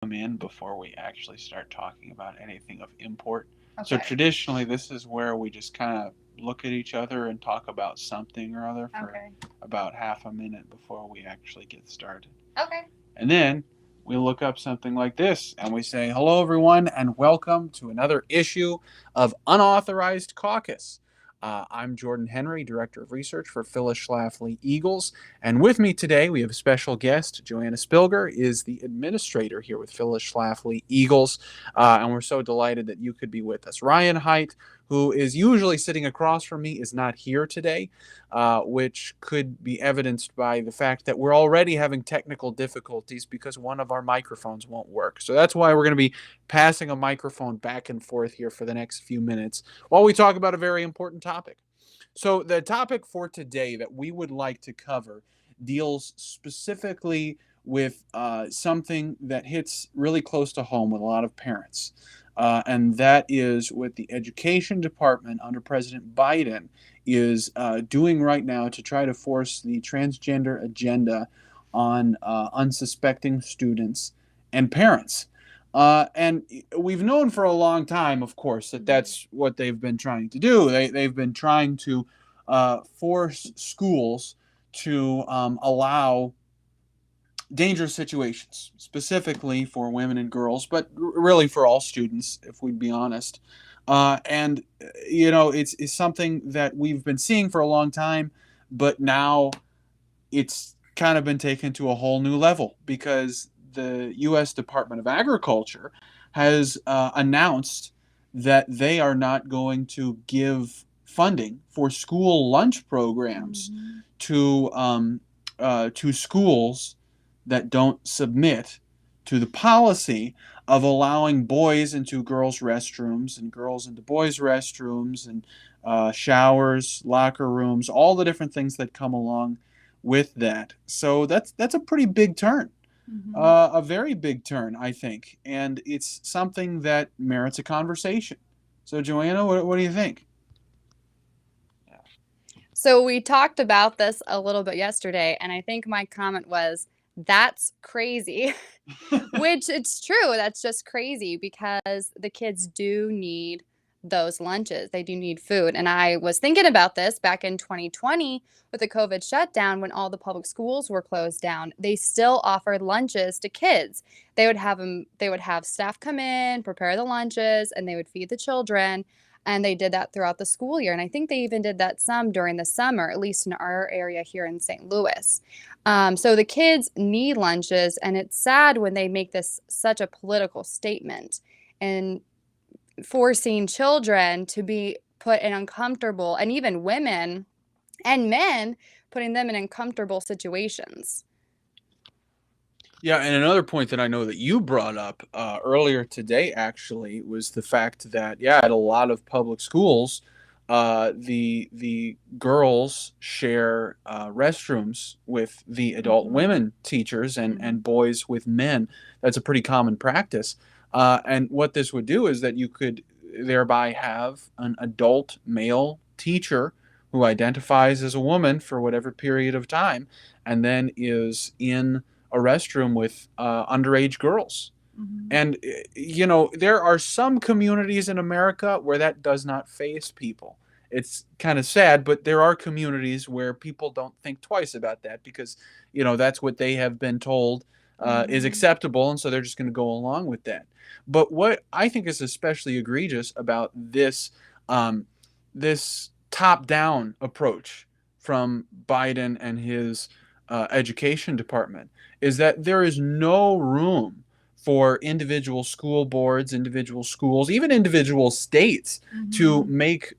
come in before we actually start talking about anything of import. So Okay. traditionally, this is where we just kind of look at each other and talk about something or other for Okay. about half a minute before we actually get started. Okay. And then we look up something like this and we say, "Hello, everyone, and welcome to another issue of Unauthorized Caucus." I'm Jordan Henry, Director of Research for Phyllis Schlafly Eagles. And with me today, we have a special guest. Joanna Spilger is the administrator here with Phyllis Schlafly Eagles. And we're so delighted that you could be with us. Ryan Height, who is usually sitting across from me, is not here today, which could be evidenced by the fact that we're already having technical difficulties because one of our microphones won't work. So that's why we're going to be passing a microphone back and forth here for the next few minutes while we talk about a very important topic. So, the topic for today that we would like to cover deals specifically with something that hits really close to home with a lot of parents. And that is what the education department under President Biden is doing right now to try to force the transgender agenda on unsuspecting students and parents. And we've known for a long time, of course, that that's what they've been trying to do. They've been trying to force schools to allow dangerous situations, specifically for women and girls, but really for all students, if we'd be honest. And it's something that we've been seeing for a long time, but now it's kind of been taken to a whole new level because the U.S. Department of Agriculture has announced that they are not going to give funding for school lunch programs Mm-hmm. to schools that don't submit to the policy of allowing boys into girls' restrooms and girls into boys' restrooms and showers, locker rooms, all the different things that come along with that. So that's a pretty big turn, Mm-hmm. a very big turn, I think, and it's something that merits a conversation. So, Joanna, what do you think? So we talked about this a little bit yesterday, and I think my comment was, that's crazy, which it's true. That's just crazy because the kids do need those lunches. They do need food. And I was thinking about this back in 2020 with the COVID shutdown when all the public schools were closed down. They still offered lunches to kids. They would have staff come in, prepare the lunches, and they would feed the children. And they did that throughout the school year. And I think they even did that some during the summer, at least in our area here in St. Louis. So the kids need lunches, and it's sad when they make this such a political statement and forcing children to be put in uncomfortable, and even women and men, putting them in uncomfortable situations. Yeah, and another point that I know that you brought up earlier today actually was the fact that yeah, at a lot of public schools, the girls share restrooms with the adult Mm-hmm. women teachers Mm-hmm. and boys with men. That's a pretty common practice. And what this would do is that you could thereby have an adult male teacher who identifies as a woman for whatever period of time, and then is in a restroom with underage girls. Mm-hmm. And, there are some communities in America where that does not faze people. It's kind of sad, but there are communities where people don't think twice about that because, that's what they have been told is Mm-hmm. acceptable. And so they're just going to go along with that. But what I think is especially egregious about this top down approach from Biden and his education department is that there is no room for individual school boards, individual schools, even individual states to Mm-hmm. make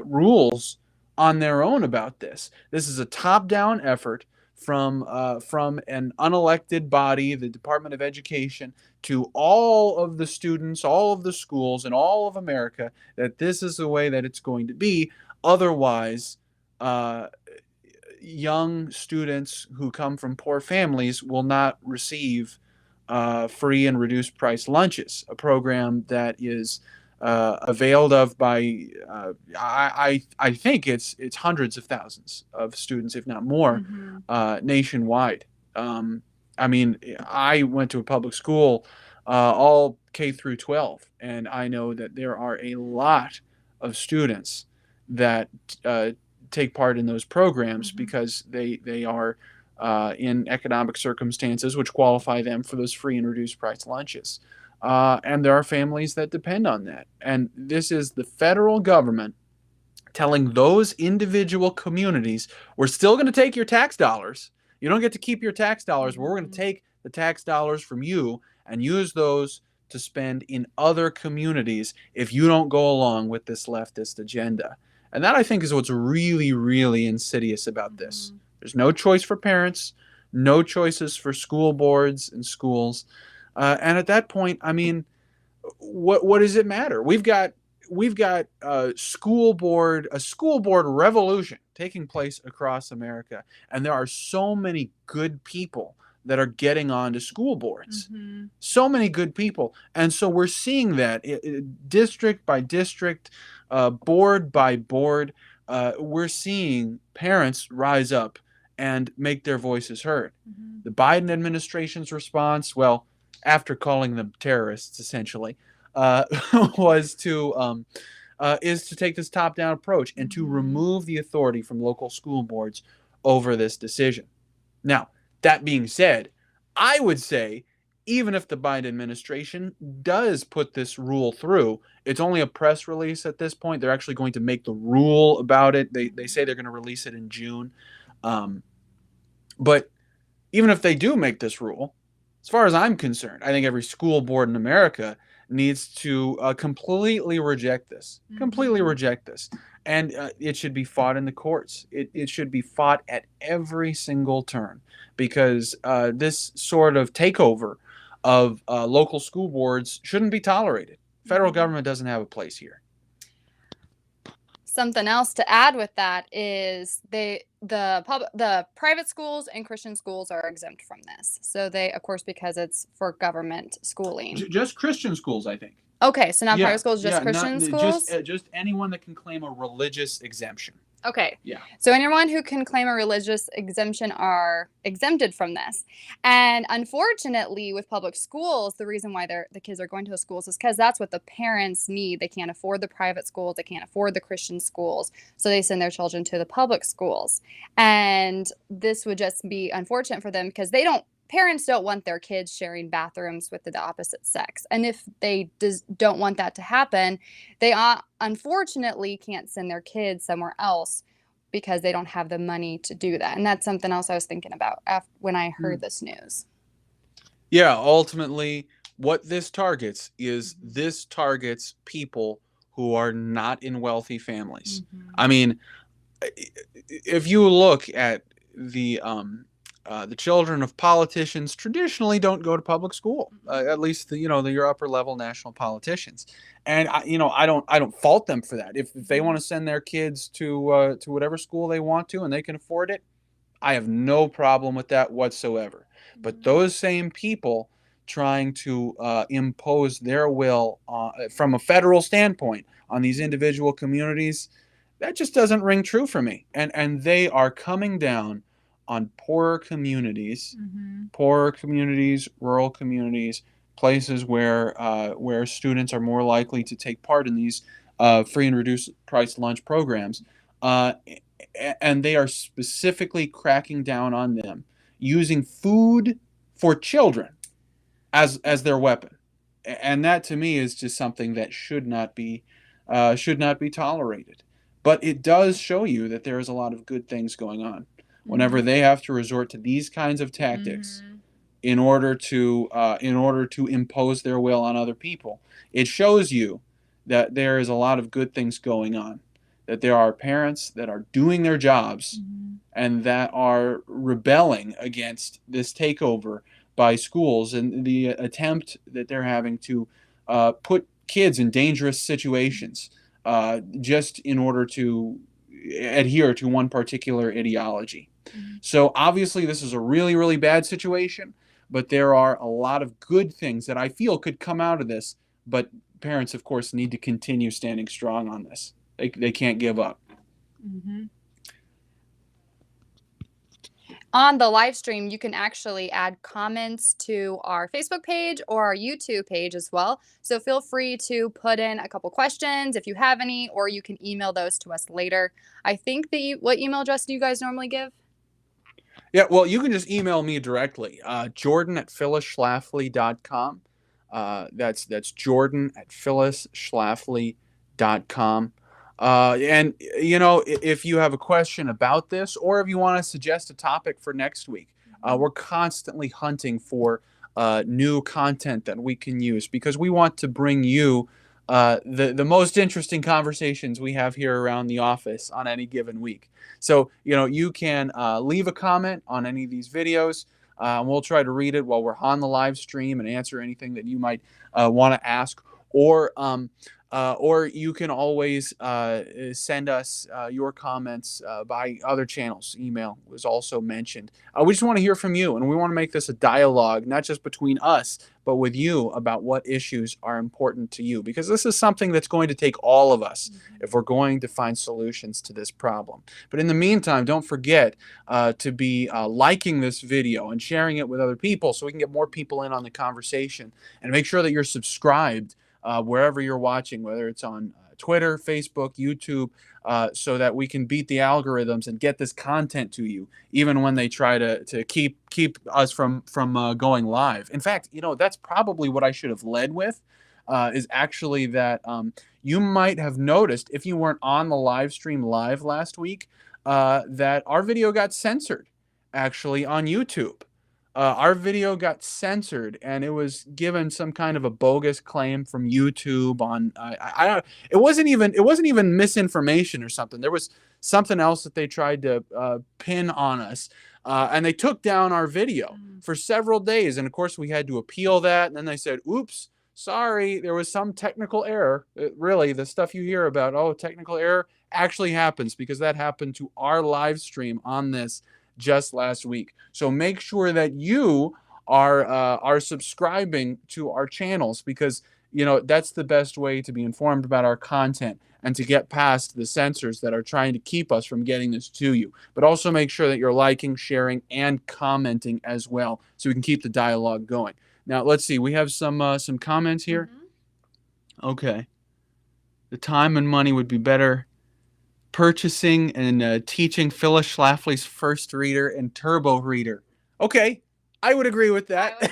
rules on their own about this. This is a top-down effort from an unelected body, the Department of Education, to all of the students, all of the schools, and all of America that this is the way that it's going to be. Otherwise, uh, young students who come from poor families will not receive free and reduced price lunches, a program that is availed of by I think it's hundreds of thousands of students, if not more, Mm-hmm. nationwide. I mean, I went to a public school all K through 12. And I know that there are a lot of students that uh, take part in those programs Mm-hmm. because they are in economic circumstances which qualify them for those free and reduced price lunches. And there are families that depend on that. And this is the federal government telling those individual communities, we're still going to take your tax dollars. You don't get to keep your tax dollars, but we're going to take the tax dollars from you and use those to spend in other communities if you don't go along with this leftist agenda. And that, I think, is what's really, really insidious about this. Mm-hmm. There's no choice for parents, no choices for school boards and schools. And at that point, I mean, what does it matter? We've got a school board revolution taking place across America, and there are so many good people that are getting onto school boards. Mm-hmm. So many good people, and so we're seeing that district by district, board by board. We're seeing parents rise up and make their voices heard. Mm-hmm. The Biden administration's response, well, after calling them terrorists, essentially, uh, was to is to take this top-down approach and to remove the authority from local school boards over this decision. Now, that being said, I would say even if the Biden administration does put this rule through, it's only a press release at this point. They're actually going to make the rule about it. They say they're going to release it in June. But even if they do make this rule, as far as I'm concerned, I think every school board in America needs to completely reject this. Completely reject this. And it should be fought in the courts. It should be fought at every single turn because this sort of takeover of local school boards shouldn't be tolerated. Federal government doesn't have a place here. Something else to add with that is the private schools and Christian schools are exempt from this. So they, of course, because it's for government schooling. Just Christian schools, I think. Okay, so not private schools, just Christian schools? Just anyone that can claim a religious exemption. Okay. Yeah. So anyone who can claim a religious exemption are exempted from this. And unfortunately, with public schools, the reason why the kids are going to those schools is because that's what the parents need. They can't afford the private schools. They can't afford the Christian schools. So they send their children to the public schools. And this would just be unfortunate for them because parents don't want their kids sharing bathrooms with the opposite sex. And if they don't want that to happen, they unfortunately can't send their kids somewhere else because they don't have the money to do that. And that's something else I was thinking about when I heard this news. Yeah, ultimately, what this targets is this targets people who are not in wealthy families. I mean, if you look at the children of politicians traditionally don't go to public school, at least your upper level national politicians, and I don't fault them for that. If they want to send their kids to whatever school they want to and they can afford it, I have no problem with that whatsoever. But those same people trying to impose their will from a federal standpoint on these individual communities, that just doesn't ring true for me. And they are coming down on poorer communities, rural communities, places where students are more likely to take part in these free and reduced price lunch programs, and they are specifically cracking down on them, using food for children as their weapon, and that to me is just something that should not be tolerated. But it does show you that there is a lot of good things going on whenever they have to resort to these kinds of tactics in order to impose their will on other people. It shows you that there is a lot of good things going on, that there are parents that are doing their jobs and that are rebelling against this takeover by schools and the attempt that they're having to put kids in dangerous situations just in order to adhere to one particular ideology. So obviously this is a really, really bad situation, but there are a lot of good things that I feel could come out of this. But parents, of course, need to continue standing strong on this. They can't give up. on the live stream, you can actually add comments to our Facebook page or our YouTube page as well. So feel free to put in a couple questions if you have any, or you can email those to us later. I think what email address do you guys normally give? Yeah, well, you can just email me directly, Jordan@phyllisschlafly.com. That's Jordan@phyllisschlafly.com. And if you have a question about this, or if you want to suggest a topic for next week, we're constantly hunting for new content that we can use, because we want to bring you the most interesting conversations we have here around the office on any given week. So you can leave a comment on any of these videos. And we'll try to read it while we're on the live stream and answer anything that you might want to ask. Or you can always send us your comments by other channels. Email was also mentioned. We just want to hear from you, and we want to make this a dialogue, not just between us, but with you, about what issues are important to you, because this is something that's going to take all of us if we're going to find solutions to this problem. But in the meantime, don't forget to be liking this video and sharing it with other people, so we can get more people in on the conversation. And make sure that you're subscribed wherever you're watching, whether it's on Twitter, Facebook, YouTube, so that we can beat the algorithms and get this content to you, even when they try to keep us from going live. In fact, that's probably what I should have led with, is actually that you might have noticed, if you weren't on the live stream live last week, that our video got censored, actually, on YouTube. Our video got censored, and it was given some kind of a bogus claim from YouTube on I don't. It wasn't even misinformation or something. There was something else that they tried to pin on us, and they took down our video for several days. And of course, we had to appeal that. And then they said, "Oops, sorry, there was some technical error." Really, the stuff you hear about, oh, technical error, actually happens, because that happened to our live stream on this just last week. So make sure that you are subscribing to our channels, because that's the best way to be informed about our content and to get past the censors that are trying to keep us from getting this to you. But also make sure that you're liking, sharing, and commenting as well, so we can keep the dialogue going. Now, let's see. We have some comments here. Okay. The time and money would be better purchasing and teaching Phyllis Schlafly's First Reader and Turbo Reader. Okay, I would agree with that. I would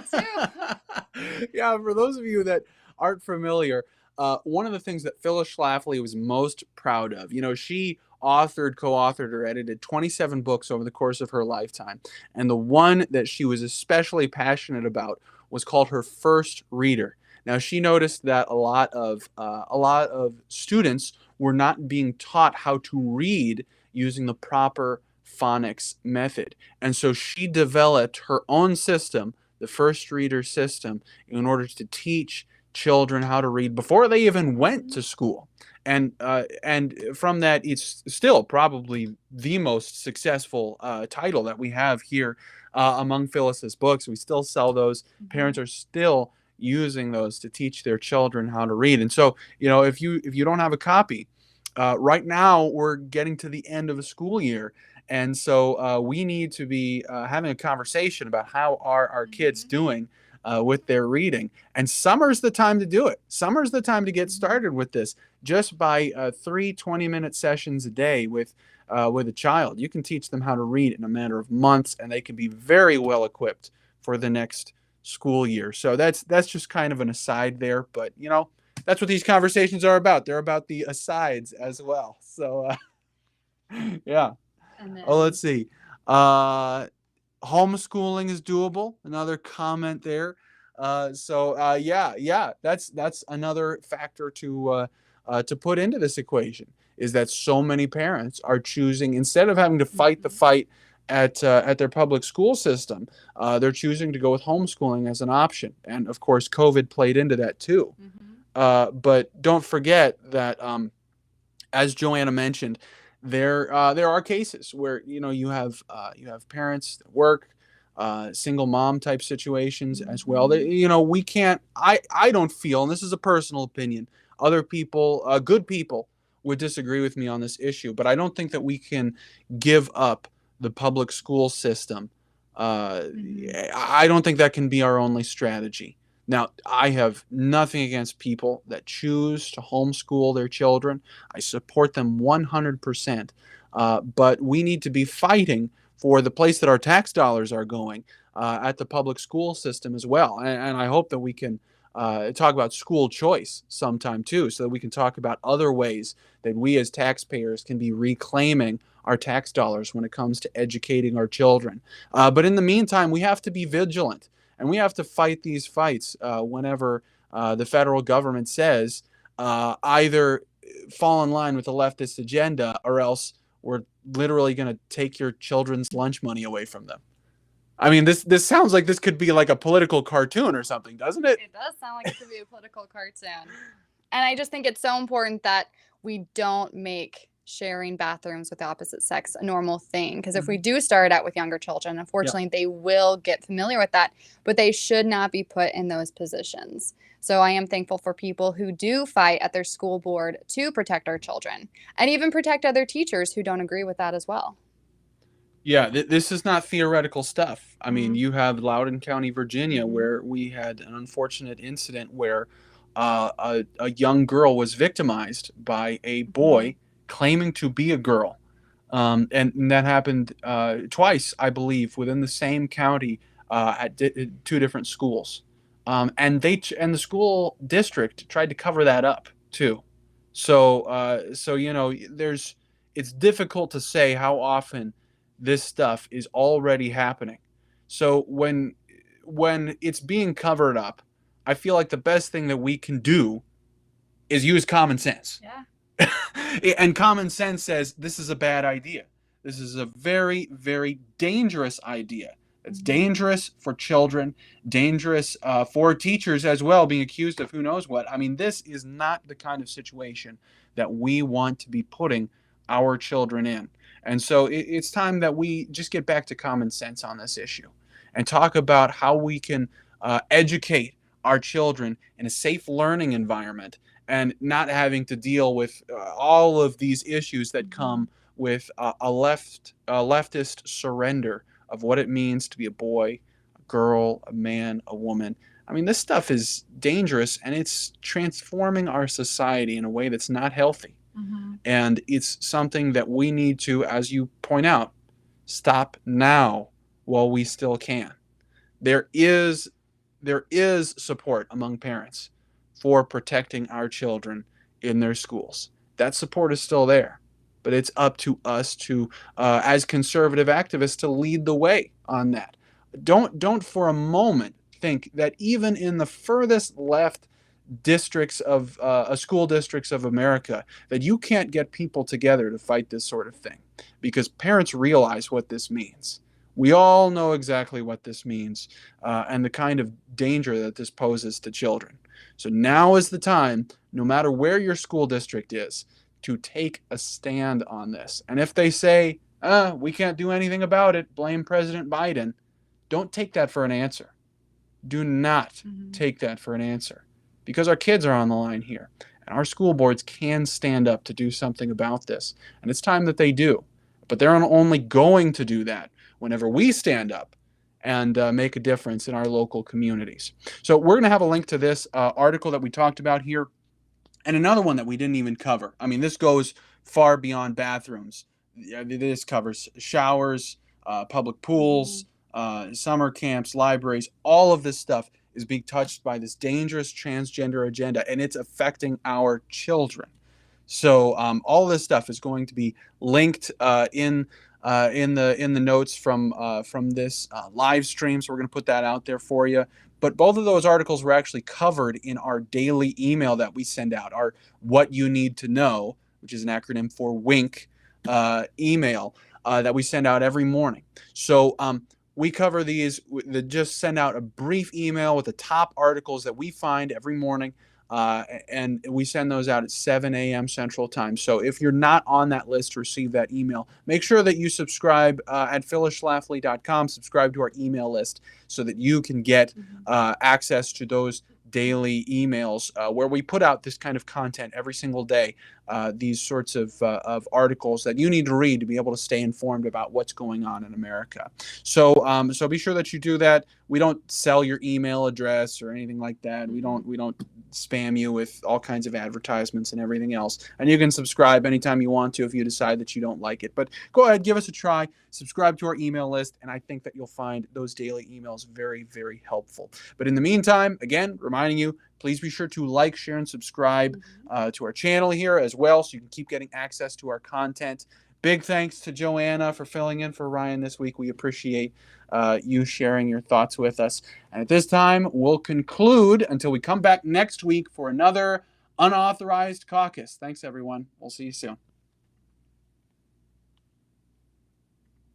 agree with that too. Yeah, for those of you that aren't familiar, one of the things that Phyllis Schlafly was most proud of, she authored, co-authored, or edited 27 books over the course of her lifetime. And the one that she was especially passionate about was called her First Reader. Now, she noticed that a lot of students were not being taught how to read using the proper phonics method. And so she developed her own system, the First Reader system, in order to teach children how to read before they even went to school. And from that, it's still probably the most successful title that we have here among Phyllis's books. We still sell those. Parents are still using those to teach their children how to read. And so, if you don't have a copy, right now we're getting to the end of a school year. And so we need to be having a conversation about how are our kids doing with their reading. And summer's the time to do it. Summer's the time to get started with this. Just by 3 20-minute sessions a day with a child, you can teach them how to read in a matter of months, and they can be very well equipped for the next school year. So that's just kind of an aside there, but that's what these conversations are about. They're about the asides as well. So yeah. Let's see. Homeschooling is doable. Another comment there. Yeah, that's another factor to put into this equation, is that so many parents are choosing, instead of having to fight the fight at their public school system, they're choosing to go with homeschooling as an option. And of course, COVID played into that too. But don't forget that, as Joanna mentioned, there are cases where you have parents that work, single mom type situations as well. We can't. I don't feel, and this is a personal opinion, other people, good people, would disagree with me on this issue, but I don't think that we can give up the public school system, Mhm. I don't think that can be our only strategy. Now, I have nothing against people that choose to homeschool their children. I support them 100%. But we need to be fighting for the place that our tax dollars are going at the public school system as well. And I hope that we can talk about school choice sometime too, so that we can talk about other ways that we as taxpayers can be reclaiming our tax dollars when it comes to educating our children. But in the meantime, we have to be vigilant and we have to fight these fights whenever the federal government says either fall in line with the leftist agenda or else we're literally going to take your children's lunch money away from them. I mean, this sounds like this could be like a political cartoon or something, doesn't it? It does sound like it could be a political cartoon. And I just think it's so important that we don't make sharing bathrooms with the opposite sex a normal thing. Because if we do start out with younger children, unfortunately, they will get familiar with that, but they should not be put in those positions. So I am thankful for people who do fight at their school board to protect our children and even protect other teachers who don't agree with that as well. Yeah, this is not theoretical stuff. I mean, Mhm. you have Loudoun County, Virginia, Mhm. where we had an unfortunate incident where a young girl was victimized by a boy claiming to be a girl. And that happened twice, I believe, within the same county at two different schools. And the school district tried to cover that up too. So you know, it's difficult to say how often this stuff is already happening. So when it's being covered up, I feel like the best thing that we can do is use common sense. Yeah. And common sense says this is a bad idea. This is a very, very dangerous idea. It's dangerous for children, dangerous for teachers as well, being accused of who knows what. I mean, this is not the kind of situation that we want to be putting our children in. And so it's time that we just get back to common sense on this issue and talk about how we can educate our children in a safe learning environment and not having to deal with all of these issues that come with a leftist surrender of what it means to be a boy, a girl, a man, a woman. I mean, this stuff is dangerous and it's transforming our society in a way that's not healthy. Mhm. And it's something that we need to, as you point out, stop now while we still can. There is there is support among parents for protecting our children in their schools. That support is still there, but it's up to us to, as conservative activists, to lead the way on that. Don't for a moment think that even in the furthest left districts of school districts of America that you can't get people together to fight this sort of thing because parents realize what this means. We all know exactly what this means and the kind of danger that this poses to children. So now is the time, no matter where your school district is, to take a stand on this. And if they say, we can't do anything about it, blame President Biden, don't take that for an answer. Do not take that for an answer because our kids are on the line here and our school boards can stand up to do something about this. And it's time that they do. But they're only going to do that whenever we stand up and make a difference in our local communities. So we're going to have a link to this article that we talked about here and another one that we didn't even cover. I mean, this goes far beyond bathrooms. This covers showers, public pools, summer camps, libraries. All of this stuff is being touched by this dangerous transgender agenda, and it's affecting our children. So all this stuff is going to be linked in the notes from this live stream. So we're going to put that out there for you. But both of those articles were actually covered in our daily email that we send out, our What You Need to Know, which is an acronym for WINK email that we send out every morning. So we cover these, just send out a brief email with the top articles that we find every morning. And we send those out at 7 a.m. Central Time. So if you're not on that list to receive that email, make sure that you subscribe at phyllisschlafly.com. Subscribe to our email list so that you can get access to those daily emails where we put out this kind of content every single day these sorts of articles that you need to read to be able to stay informed about what's going on in America. So be sure that you do that. We don't sell your email address or anything like that. We don't spam you with all kinds of advertisements and everything else. And you can subscribe anytime you want to if you decide that you don't like it. But go ahead, give us a try. Subscribe to our email list, and I think that you'll find those daily emails very, very helpful. But in the meantime, again, reminding you, please be sure to like, share, and subscribe to our channel here as well, so you can keep getting access to our content. Big thanks to Joanna for filling in for Ryan this week. We appreciate you sharing your thoughts with us. And at this time, we'll conclude until we come back next week for another Unauthorized Caucus. Thanks, everyone. We'll see you soon.